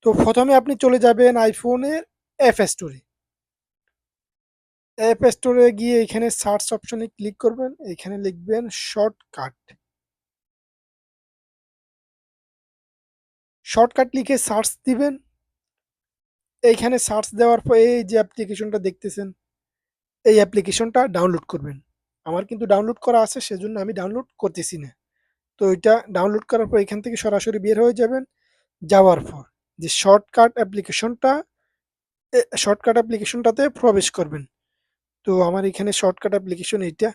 তো প্রথমে আপনি চলে যাবেন আইফোনের অ্যাপ স্টোরে। অ্যাপ স্টোরে গিয়ে এখানে সার্চ অপশনে ক্লিক করবেন। এখানে লিখবেন শর্টকাট। শর্টকাট লিখে সার্চ দিবেন। এইখানে সার্চ দেওয়ার পর এই যে অ্যাপ্লিকেশনটা দেখতেছেন, এই অ্যাপ্লিকেশনটা ডাউনলোড করবেন। আমার কিন্তু ডাউনলোড করা আছে, সেজন্য আমি ডাউনলোড করতেছি না। তো এটা ডাউনলোড করার পর এখান থেকে সরাসরি বের হয়ে যাবেন। যাওয়ার পর যে শর্টকাট অ্যাপ্লিকেশনটাতে প্রবেশ করবেন। তো আমার এখানে শর্টকাট অ্যাপ্লিকেশন এইটা,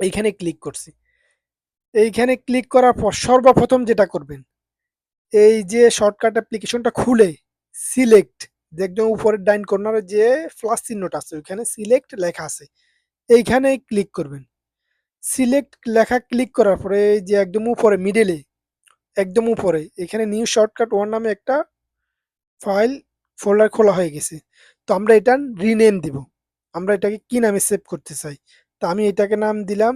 এইখানে ক্লিক করছি। এইখানে ক্লিক করার পর সর্বপ্রথম যেটা করবেন, এই যে শর্টকাট অ্যাপ্লিকেশনটা খুলে সিলেক্ট, যে একদম উপরের ডাইন কর্নারে যে প্লাস চিহ্নটা আছে ওইখানে সিলেক্ট লেখা আছে, এইখানে ক্লিক করবেন। সিলেক্ট লেখা ক্লিক করার পরে এই যে একদম উপরে মিডলে, একদম উপরে এখানে নিউ শর্টকাট ওয়ান নামে একটা ফাইল ফোল্ডার খোলা হয়ে গেছে। তো আমরা এটা রিনেম দিব। আমরা এটাকে কি নামে সেভ করতে চাই? তো আমি এটাকে নাম দিলাম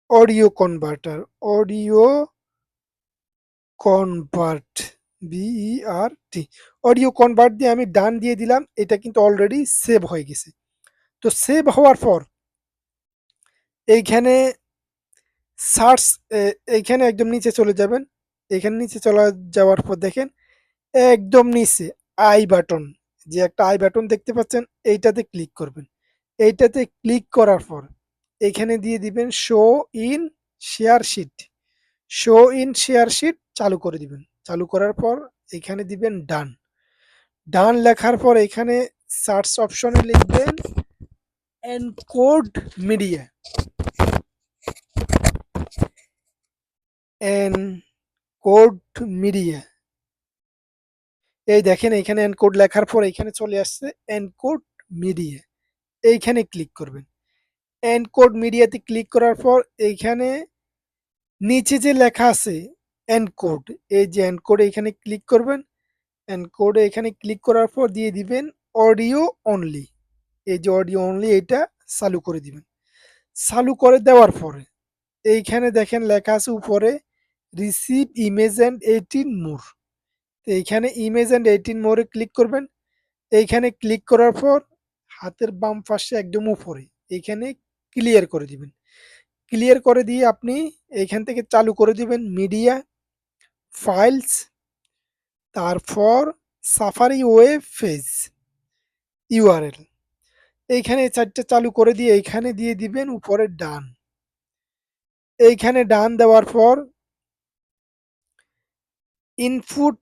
audio converter. Audio convert, BERT, audio convert দিয়ে আমি ডান দিয়ে দিলাম। এটা কিন্তু অলরেডি সেভ হয়ে গেছে। তো সেভ হওয়ার পর এইখানে সার্চ, এইখানে একদম নিচে চলে যাবেন। এখানে নিচে চলে যাওয়ার পর দেখেন একদম নিচে আই বাটন, যে একটা আই বাটন দেখতে পাচ্ছেন, এইটাতে ক্লিক করবেন। এইটাতে ক্লিক করার পর এখানে দিয়ে দিবেন show in share sheet. Show in share sheet চালু করে দিবেন। চালু করার পর এখানে দিবেন ডান। ডান লেখার পর এখানে সার্চ অপশনে লিখবেন এনকোড মিডিয়া। এনকোড মিডিয়া, এই দেখেন এখানে এনকোড লেখার পর এখানে চলে আসছে এনকোড মিডিয়া। এইখানে ক্লিক করবেন। এনকোড মিডিয়াতে ক্লিক করার পর এইখানে নিচে যে লেখা আছে এনকোড, এই যে এনকোড এখানে ক্লিক করবেন। এনকোডে এখানে ক্লিক করার পর দিয়ে দিবেন অডিও অনলি। এই যে অডিও অনলি এটা চালু করে দিবেন। চালু করে দেওয়ার পরে এইখানে দেখেন লেখা আছে উপরে রিসিভ ইমেজ অ্যান্ড 18 মোর। তো এইখানে ইমেজ অ্যান্ড 18 মোরে ক্লিক করবেন। এইখানে ক্লিক করার পর হাতের বাম পাশে একদম উপরে এইখানে ক্লিয়ার করে দিবেন। ক্লিয়ার করে দিয়ে আপনি এইখান থেকে চালু করে দিবেন মিডিয়া, ফাইলস, তারপর সাফারি ওয়েব পেজ, ইউআরএল। এইখানে ৪ টা চালু করে দিয়ে এইখানে দিয়ে দিবেন উপরে ডান। এইখানে ডান দেওয়ার পর ইনপুট